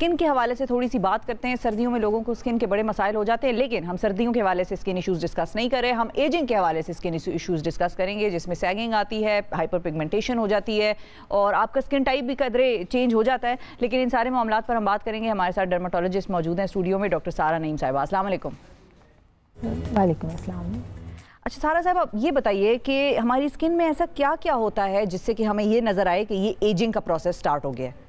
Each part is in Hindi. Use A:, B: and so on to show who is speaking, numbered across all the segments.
A: स्किन के हवाले से थोड़ी सी बात करते हैं। सर्दियों में लोगों को स्किन के बड़े मसाइल हो जाते हैं, लेकिन हम सर्दियों के हवाले से स्किन इशूज़ डिस्कस नहीं कर रहे, हम एजिंग के हवाले से स्किन इशूज़ डिस्कस करेंगे, जिसमें सैगिंग आती है, हाइपर पिगमेंटेशन हो जाती है और आपका स्किन टाइप भी कदरे चेंज हो जाता है। लेकिन इन सारे मामलात पर हम बात करेंगे। हमारे साथ डर्माटोलॉजिस्ट मौजूद हैं स्टूडियो में, डॉक्टर सारा नईम साहिबा। अस्सलाम वालेकुम।
B: वालेकुम अस्सलाम।
A: अच्छा सारा साहब, आप ये बताइए कि हमारी स्किन में ऐसा क्या क्या होता है जिससे कि हमें ये नज़र आए कि ये एजिंग का प्रोसेस स्टार्ट हो गया है?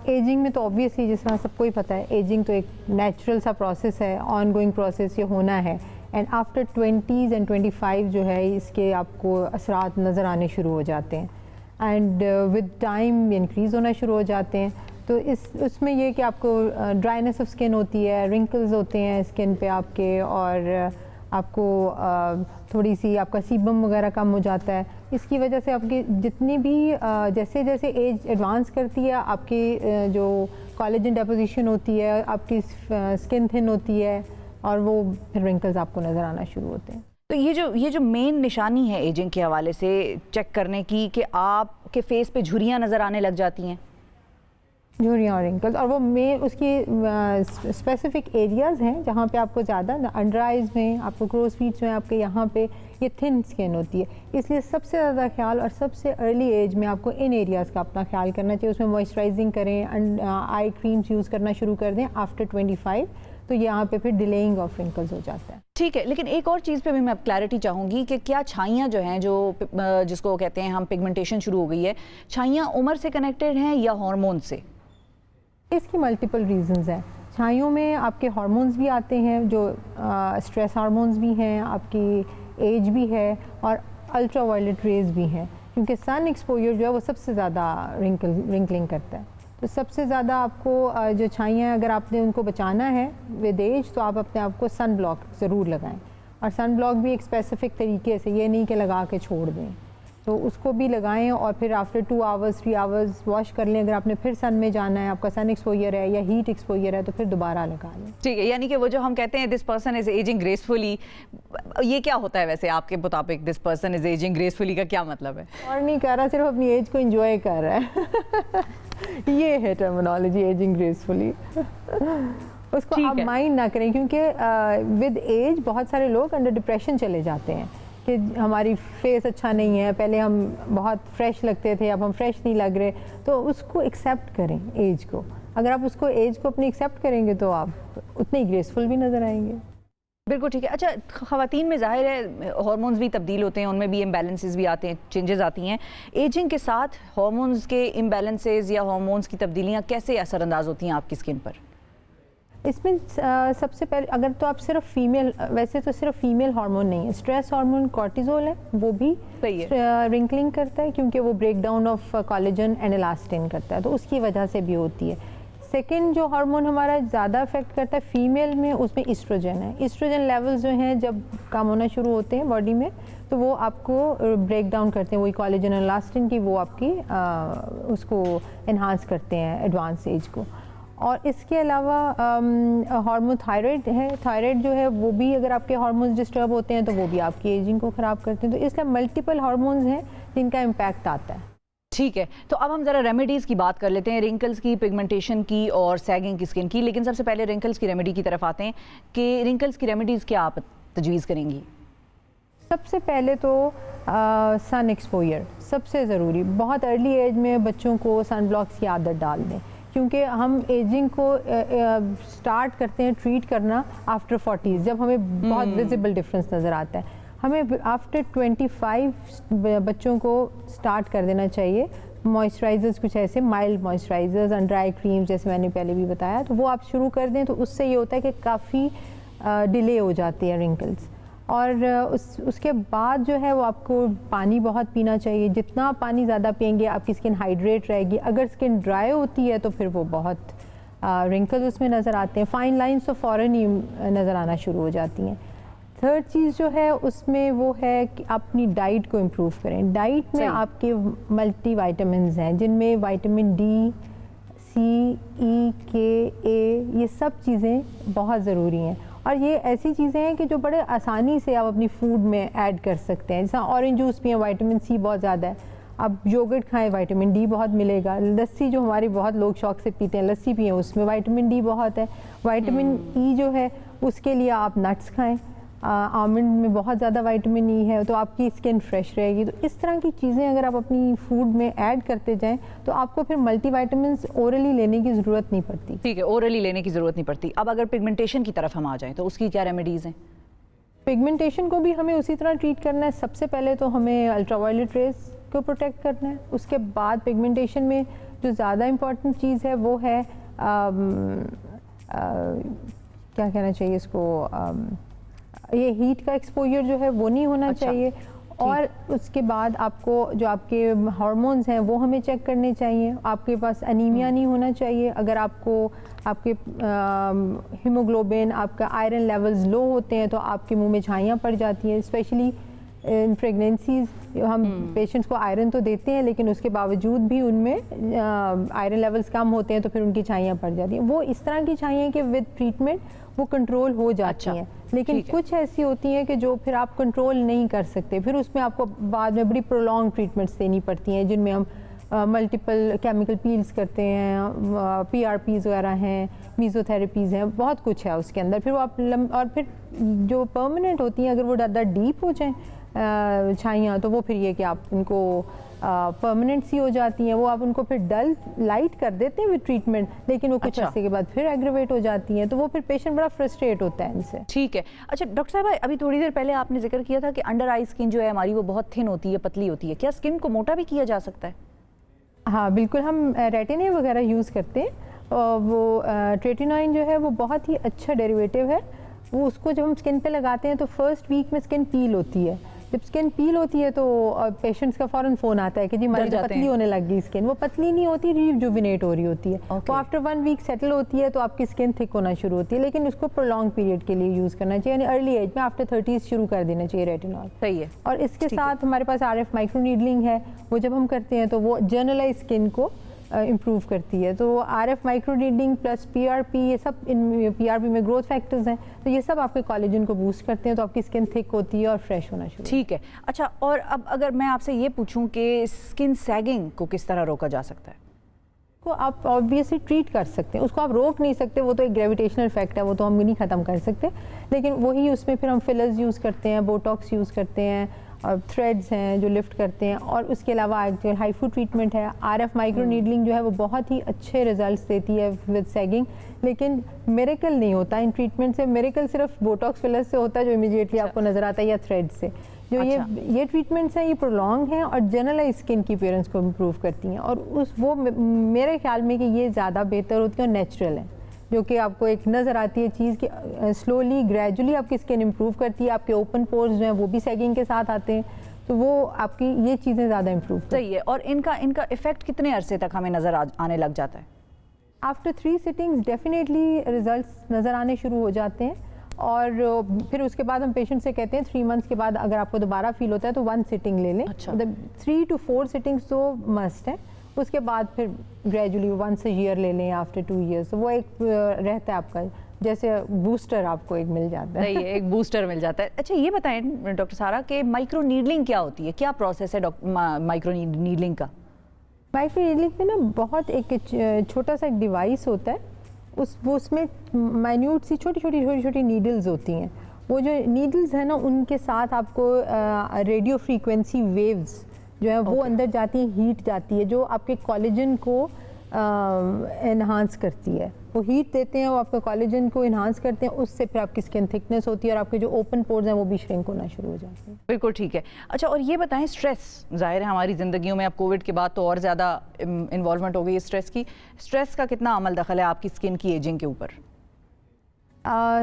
B: एजिंग में तो ऑब्वियसली जिस तरह सबको ही पता है, एजिंग तो एक नेचुरल सा प्रोसेस है, ऑन गोइंग प्रोसेस ये होना है। एंड आफ्टर 20s एंड 25 जो है इसके आपको असरात नज़र आने शुरू हो जाते हैं एंड विद टाइम इंक्रीज़ होना शुरू हो जाते हैं। तो उसमें ये कि आपको ड्राइनेस ऑफ स्किन होती है, रिंकल्स होते हैं स्किन पे आपके, और आपको थोड़ी सी आपका सीबम वगैरह कम हो जाता है। इसकी वजह से आपकी जितनी भी जैसे जैसे एज एडवांस करती है आपकी जो कोलेजन डेपोजिशन होती है, आपकी स्किन थिन होती है और वो फिर रिंकल्स आपको नज़र आना शुरू होते हैं।
A: तो ये जो मेन निशानी है एजिंग के हवाले से चेक करने की कि आपके फेस पे झुर्रियाँ नज़र आने लग जाती हैं,
B: झुर्रियाँ और रिंकल्स, और वो मेन उसकी स्पेसिफिक एरियाज़ हैं जहाँ पे आपको ज़्यादा अंडर आइज़ में, आपको क्रोज फीट्स में, आपके यहाँ पे ये थिन स्किन होती है। इसलिए सबसे ज़्यादा ख्याल और सबसे अर्ली एज में आपको इन एरियाज़ का अपना ख्याल करना चाहिए। उसमें मॉइस्चराइजिंग करें, आई क्रीम्स यूज़ करना शुरू कर दें आफ्टर 25, तो यहाँ पे फिर डिलेइंग ऑफ रिंकल्स हो जाता है।
A: ठीक है, लेकिन एक और चीज़ पे भी मैं क्लैरिटी चाहूँगी कि क्या छाइयाँ जो हैं, जो जिसको कहते हैं हम पिगमेंटेशन शुरू हो गई है, छाइयाँ उम्र से कनेक्टेड हैं या हार्मोन से?
B: इसकी मल्टीपल रीजंस हैं। छाइयों में आपके हार्मोन्स भी आते हैं, जो स्ट्रेस हार्मोन्स भी हैं, आपकी एज भी है, और अल्ट्रा वायलेट रेज भी हैं, क्योंकि सन एक्सपोजर जो है वो सबसे ज़्यादा रिंकलिंग करता है। तो सबसे ज़्यादा आपको जो छाइयाँ अगर आपने उनको बचाना है विद एज, तो आप अपने आप को सन ब्लॉक ज़रूर लगाएं, और सन ब्लॉक भी एक स्पेसिफिक तरीके से, ये नहीं कि लगा के छोड़ दें, तो उसको भी लगाएं और फिर आफ्टर 2 आवर्स 3 आवर्स वॉश कर लें। अगर आपने फिर सन में जाना है, आपका सन एक्सपोजर है या हीट एक्सपोजर है, तो फिर दोबारा लगा लें।
A: ठीक है, यानी कि वो जो हम कहते हैं this person is ageing gracefully, ये क्या होता है वैसे आपके मुताबिक? This person is ageing gracefully का क्या मतलब है?
B: और नहीं कर रहा, सिर्फ अपनी एज को एंजॉय कर रहा है ये है टर्मिनोलॉजी, एजिंग ग्रेसफुली उसको आप माइंड ना करें, क्योंकि विद एज बहुत सारे लोग अंडर डिप्रेशन चले जाते हैं कि हमारी फेस अच्छा नहीं है, पहले हम बहुत फ्रेश लगते थे, अब हम फ्रेश नहीं लग रहे। तो उसको एक्सेप्ट करें एज को। अगर आप उसको एज को अपनी एक्सेप्ट करेंगे तो आप उतने ही ग्रेसफुल भी नज़र आएंगे।
A: बिल्कुल ठीक है। अच्छा, ख़वातीन में ज़ाहिर है हार्मोन्स भी तब्दील होते हैं, उनमें भी इम्बैलेंसेस भी आते हैं, चेंजेस आती हैं। एजिंग के साथ हार्मोन्स के इम्बैलेंसेस या हार्मोन्स की तब्दीलियाँ कैसे असरअंदाज होती हैं आपकी स्किन पर?
B: इसमें सबसे पहले अगर तो आप सिर्फ फीमेल, वैसे तो सिर्फ फीमेल हार्मोन नहीं है, स्ट्रेस हार्मोन कॉर्टिजोल है, वो भी रिंकलिंग करता है, क्योंकि वो breakdown of collagen and elastin करता है, तो उसकी वजह से भी होती है। सेकंड जो हार्मोन हमारा ज़्यादा अफेक्ट करता है फीमेल में, उसमें ईस्ट्रोजन है। ईस्ट्रोजन लेवल्स जो हैं जब कम होना शुरू होते हैं बॉडी में, तो वो आपको ब्रेक डाउन करते हैं, वही कोलेजन एंड इलास्टिन की, वो आपकी उसको इन्हांस करते हैं एडवांस एज को। और इसके अलावा हार्मोन थायराइड है, थायराइड जो है वो भी अगर आपके हार्मोन्स डिस्टर्ब होते हैं तो वो भी आपकी एजिंग को ख़राब करते हैं। तो इसलिए मल्टीपल हार्मोन्स हैं जिनका इम्पैक्ट आता है।
A: ठीक है, तो अब हम ज़रा रेमेडीज़ की बात कर लेते हैं, रिंकल्स की, पिगमेंटेशन की और सैगिंग की स्किन की। लेकिन सबसे पहले रिंकल्स की रेमेडी की तरफ आते हैं कि रिंकल्स की रेमेडीज़ क्या आप तजवीज़ करेंगी?
B: सबसे पहले तो सन एक्सपोजर सबसे ज़रूरी। बहुत अर्ली एज में बच्चों को सन ब्लॉक्स की आदत डाल दें, क्योंकि हम एजिंग को स्टार्ट करते हैं ट्रीट करना आफ्टर 40s, जब हमें बहुत विजिबल डिफरेंस नज़र आता है। हमें आफ्टर 25 बच्चों को स्टार्ट कर देना चाहिए मॉइस्चराइजर्स, कुछ ऐसे mild moisturisers and dry creams, जैसे मैंने पहले भी बताया, तो वो आप शुरू कर दें। तो उससे ये होता है कि काफ़ी डिले हो जाती है रिंकल्स। और उसके बाद जो है वो आपको पानी बहुत पीना चाहिए। जितना पानी ज़्यादा पिएंगे आपकी स्किन हाइड्रेट रहेगी। अगर स्किन ड्राई होती है तो फिर वो बहुत रिंकल्स उसमें नज़र आते हैं, फाइन लाइंस तो फ़ौरन ही नज़र आना शुरू हो जाती हैं। थर्ड चीज़ जो है उसमें वो है कि अपनी डाइट को इम्प्रूव करें। डाइट में आपके मल्टी वाइटामिन्स हैं, जिनमें विटामिन डी, सी, ई, के, ए, ये सब चीज़ें बहुत ज़रूरी हैं। और ये ऐसी चीज़ें हैं कि जो बड़े आसानी से आप अपनी फूड में ऐड कर सकते हैं। जैसे ऑरेंज जूस पिएं, विटामिन सी बहुत ज़्यादा है। आप योगर्ट खाएं, विटामिन डी बहुत मिलेगा। लस्सी जो हमारी बहुत लोग शौक से पीते हैं, लस्सी पिएं, उसमें विटामिन डी बहुत है। विटामिन ई जो है उसके लिए आप नट्स खाएं, आमंड में बहुत ज़्यादा विटामिन ई है, तो आपकी स्किन फ्रेश रहेगी। तो इस तरह की चीज़ें अगर आप अपनी फूड में ऐड करते जाएं तो आपको फिर मल्टीविटामिन्स ओरली लेने की ज़रूरत नहीं पड़ती।
A: ठीक है, ओरली लेने की ज़रूरत नहीं पड़ती। अब अगर पिगमेंटेशन की तरफ हम आ जाएं तो उसकी क्या रेमेडीज़ हैं?
B: पिगमेंटेशन को भी हमें उसी तरह ट्रीट करना है। सबसे पहले तो हमें अल्ट्रावायलेट रेज को प्रोटेक्ट करना है। उसके बाद पिगमेंटेशन में जो ज़्यादा इम्पॉर्टेंट चीज़ है वो है क्या कहना चाहिए इसको, ये हीट का एक्सपोजर जो है वो नहीं होना चाहिए। और उसके बाद आपको जो आपके हार्मोन्स हैं वो हमें चेक करने चाहिए। आपके पास अनीमिया नहीं होना चाहिए। अगर आपको आपके हीमोग्लोबिन, आपका आयरन लेवल्स लो होते हैं तो आपके मुंह में झाइयाँ पड़ जाती हैं। स्पेशली इन प्रेगनेंसीज हम पेशेंट्स को आयरन तो देते हैं लेकिन उसके बावजूद भी उनमें आयरन लेवल्स कम होते हैं तो फिर उनकी झाइयाँ पड़ जाती हैं। वो इस तरह की झाइयाँ कि विद ट्रीटमेंट वो कंट्रोल हो जाती हैं। लेकिन कुछ ऐसी होती हैं कि जो फिर आप कंट्रोल नहीं कर सकते, फिर उसमें आपको बाद में बड़ी प्रोलॉन्ग ट्रीटमेंट्स देनी पड़ती हैं, जिनमें हम मल्टीपल केमिकल पील्स करते हैं, PRPs वगैरह हैं, मीज़ोथेरेपीज़ हैं, बहुत कुछ है उसके अंदर। फिर वो आप और फिर जो परमानेंट होती हैं अगर वो ज़्यादा डीप हो जाएँ छाइयाँ तो वो फिर ये कि आप उनको परमानेंट सी हो जाती हैं। वो आप उनको फिर डल लाइट कर देते हैं विद ट्रीटमेंट, लेकिन वो कुछ अर्से के बाद फिर एग्रेवेट हो जाती हैं, तो वो फिर पेशेंट बड़ा फ्रस्ट्रेट होता है इनसे।
A: ठीक है। अच्छा डॉक्टर साहब, अभी थोड़ी देर पहले आपने जिक्र किया था कि अंडर आई स्किन जो है हमारी वो बहुत थिन होती है, पतली होती है। क्या स्किन को मोटा भी किया जा सकता है?
B: हाँ बिल्कुल, हम रेटिने वगैरह यूज़ करते हैं। वो ट्रेटिनोइन जो है वो बहुत ही अच्छा डेरिवेटिव है। वो उसको जब हम स्किन पे लगाते हैं तो फर्स्ट वीक में स्किन पील होती है। जब स्किन पील होती है तो पेशेंट्स का फ़ौरन फ़ोन आता है कि जी हमारी पतली होने लग गई स्किन। वो पतली नहीं होती, रिजुविनेट हो रही होती है। वो आफ्टर 1 वीक सेटल होती है तो आपकी स्किन थिक होना शुरू होती है, लेकिन उसको प्रोलॉन्ग पीरियड के लिए यूज़ करना चाहिए, यानी अर्ली एज में आफ्टर 30s शुरू कर देना चाहिए रेटिनॉल।
A: सही है।
B: और इसके साथ हमारे पास RF माइक्रो नीडलिंग है, वो जब हम करते हैं तो वो जर्नलाइज स्किन को इम्प्रूव करती है। तो RF micro needling plus PRP, ये सब इन PRP में ग्रोथ फैक्टर्स हैं, तो ये सब आपके कोलेजन को बूस्ट करते हैं, तो आपकी स्किन थिक होती है और फ्रेश होना शुरू।
A: ठीक है। अच्छा, और अब अगर मैं आपसे ये पूछूं कि स्किन सैगिंग को किस तरह रोका जा सकता है?
B: को आप ऑब्वियसली ट्रीट कर सकते हैं, उसको आप रोक नहीं सकते, वो तो एक ग्रेविटेशनल इफेक्ट है, वो तो हम नहीं ख़त्म कर सकते। लेकिन वही उसमें फिर हम फिलर्स यूज़ करते हैं, बोटॉक्स यूज़ करते हैं, और थ्रेड्स हैं जो लिफ्ट करते हैं, और उसके अलावा जो हाइफू ट्रीटमेंट है, RF माइक्रो नीडलिंग जो है वो बहुत ही अच्छे रिजल्ट्स देती है विद सैगिंग। लेकिन मिरेकल नहीं होता इन ट्रीटमेंट से। मिरेकल सिर्फ बोटॉक्स फिलर्स से होता है जो इमीडिएटली आपको नज़र आता है, या थ्रेड से। जो ये ट्रीटमेंट्स हैं ये प्रोलॉन्ग हैं और जनरलाइज स्किन की अपीयरेंस को इम्प्रूव करती हैं, और वो मेरे ख्याल में कि ये ज़्यादा बेहतर होती है और नेचुरल है, जो कि आपको एक नज़र आती है चीज़ कि स्लोली ग्रेजुअली आपकी स्किन इम्प्रूव करती है। आपके ओपन पोर्स जो हैं वो भी सैगिंग के साथ आते हैं, तो वो आपकी ये चीज़ें ज़्यादा इम्प्रूव करती हैं।
A: सही है। और इनका इफेक्ट कितने अरसे तक हमें नज़र आने लग जाता है?
B: आफ्टर 3 सिटिंग्स डेफिनेटली रिजल्ट्स नज़र आने शुरू हो जाते हैं, और फिर उसके बाद हम पेशेंट से कहते हैं 3 मंथ्स के बाद अगर आपको दोबारा फील होता है तो 1 सिटिंग ले लें। मतलब 3 to 4 सिटिंग्स तो मस्ट है। उसके बाद फिर ग्रेजुअली 1 ईयर ले लें आफ्टर 2 ईयर्स, तो वो एक रहता है आपका जैसे बूस्टर आपको एक मिल जाता है।
A: सही है, एक बूस्टर मिल जाता है। अच्छा ये बताएं डॉक्टर सारा कि माइक्रो नीडलिंग क्या होती है, क्या प्रोसेस है माइक्रो नीडलिंग का?
B: माइक्रो नीडलिंग में ना बहुत एक छोटा सा एक डिवाइस होता है, उसमें माइन्यूट सी छोटी नीडल्स होती हैं। वो जो नीडल्स हैं ना उनके साथ आपको रेडियो फ्रीक्वेंसी वेव्स जो है वो अंदर जाती है, हीट जाती है जो आपके कोलेजन को एनहांस करती है। वो हीट देते हैं, वो आपके कोलेजन को इन्हांस करते हैं, उससे फिर आपकी स्किन थिकनेस होती है और आपके जो ओपन पोर्स हैं वो भी श्रिंक होना शुरू हो जाते हैं।
A: बिल्कुल ठीक है। अच्छा, और ये बताएं स्ट्रेस, जाहिर है हमारी ज़िंदगियों में अब कोविड के बाद तो और ज़्यादा इन्वॉल्वमेंट हो गई है स्ट्रेस की। स्ट्रेस का कितना अमल दखल है आपकी स्किन की एजिंग के ऊपर?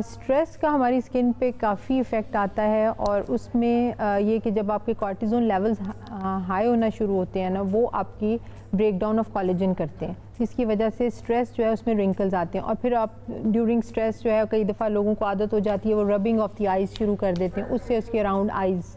B: स्ट्रेस का हमारी स्किन पे काफ़ी इफ़ेक्ट आता है, और उसमें ये कि जब आपके कॉर्टिज़ोन लेवल्स हाई होना शुरू होते हैं ना, वो आपकी ब्रेक डाउन ऑफ कोलेजन करते हैं, जिसकी वजह से स्ट्रेस जो है उसमें रिंकल्स आते हैं। और फिर आप ड्यूरिंग स्ट्रेस जो है कई दफ़ा लोगों को आदत हो जाती है, वो रबिंग ऑफ द आइज़ शुरू कर देते हैं, उससे उसके अराउंड आइज़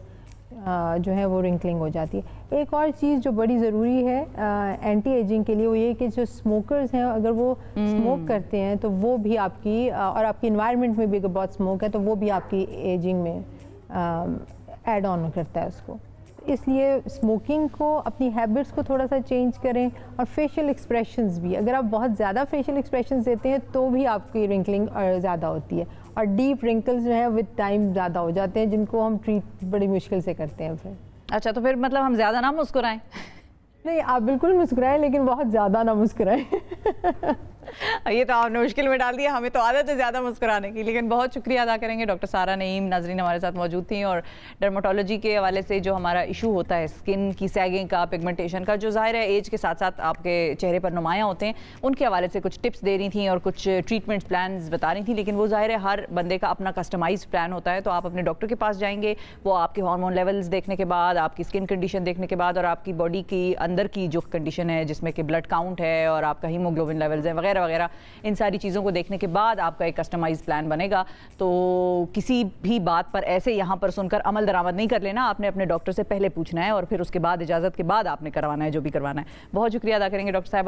B: जो है वो रिंकलिंग हो जाती है। एक और चीज़ जो बड़ी ज़रूरी है एंटी एजिंग के लिए, वो ये कि जो स्मोकर्स हैं अगर वो स्मोक करते हैं तो वो भी आपकी और आपकी इन्वायरमेंट में भी अगर बहुत स्मोक है तो वो भी आपकी एजिंग में ऐड ऑन करता है उसको। इसलिए स्मोकिंग को, अपनी हैबिट्स को थोड़ा सा चेंज करें। और फेशियल एक्सप्रेशंस भी, अगर आप बहुत ज़्यादा फेशियल एक्सप्रेशंस देते हैं तो भी आपकी रिंकलिंग ज़्यादा होती है, और डीप रिंकल्स जो है विद टाइम ज़्यादा हो जाते हैं, जिनको हम ट्रीट बड़ी मुश्किल से करते हैं फिर।
A: अच्छा, तो फिर मतलब हम ज़्यादा ना मुस्कुराएं?
B: नहीं, आप बिल्कुल मुस्कुराएं, लेकिन बहुत ज़्यादा ना मुस्कुराएं।
A: ये तो आपने मुश्किल में डाल दिया, हमें तो आदत है ज़्यादा मुस्कुराने की। लेकिन बहुत शुक्रिया अदा करेंगे, डॉक्टर सारा नईम नाजरीन हमारे साथ मौजूद थी, और डर्मेटोलॉजी के हवाले से जो हमारा इशू होता है स्किन की सैगिंग का, पिगमेंटेशन का, जो ज़ाहिर है एज के साथ साथ आपके चेहरे पर नुमायाँ होते हैं, उनके हवाले से कुछ टिप्स दे रही थी और कुछ ट्रीटमेंट प्लान बता रही थी। लेकिन वो ज़ाहिर है हर बंदे का अपना कस्टमाइज प्लान होता है, तो आप अपने डॉक्टर के पास जाएंगे, वो आपके हार्मोन लेवल्स देखने के बाद, आपकी स्किन कंडीशन देखने के बाद, और आपकी बॉडी की अंदर की जो कंडीशन है जिसमें कि ब्लड काउंट है और आपका हीमोग्लोबिन लेवल्स है वगैरह वगैरह, इन सारी चीज़ों को देखने के बाद आपका एक कस्टमाइज प्लान बनेगा। तो किसी भी बात पर ऐसे यहाँ पर सुनकर अमल दरामद नहीं कर लेना, आपने अपने डॉक्टर से पहले पूछना है और फिर उसके बाद इजाज़त के बाद आपने करवाना है जो भी करवाना है। बहुत शुक्रिया अदा करेंगे डॉक्टर साहब।